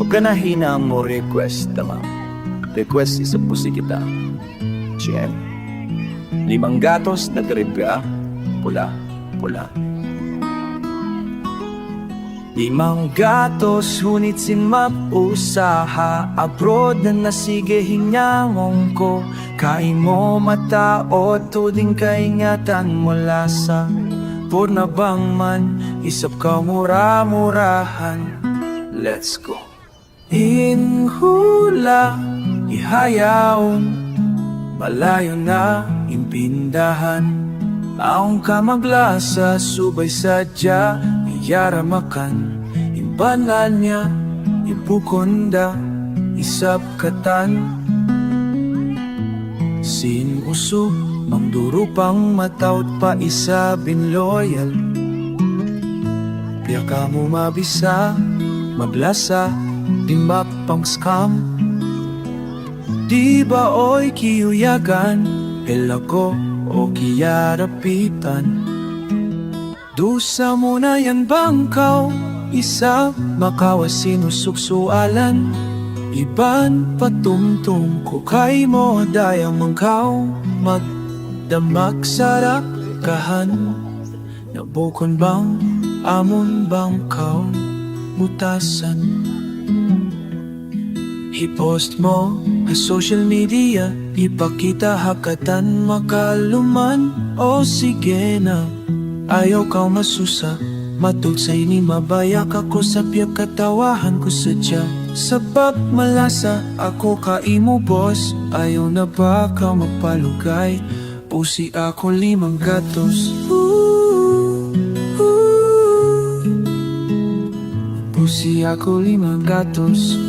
Pagka nahina mo request, tama. Request isa pusi kita. Chen. 5 gatos na trivia. Pula. 5 gatos, hunit sin mag usaha. Abroad na nasige hinyamong ko. Kain mo mataot, tuding kaingatan mula sa purna bang man, isap ka mura-murahan. Let's go. Inhula, ihayaon, malayo na impindahan. Aong ka maglasa, subay sadya, iyaramakan. Imbanan niya, ipukonda, isap katan. Sinusog, mangduro pang mataut pa isa binloyal. Kaya ka mo mabisa, mablasa, di mapang scam. Di ba oy kiyuyagan, hela ko o kiyarapitan. Dusa mo na yan bangkaw, isa makawa sinusuksualan. Iban patumtum ko kay mo dayang mangkaw. Magdamag sarap kahan, nabukon bang amon bangkaw mutasan. I-post mo sa social media, ipakita hakatan makaluman. O sige na, ayaw kang masusa, matugsay ni mabayak ako sa piyak katawahan ko sadya. Sabab malasa ako kaimo boss, ayaw na ba ka magpalugay? Pusi ako 5 gatos. Pusi ako 5 gatos.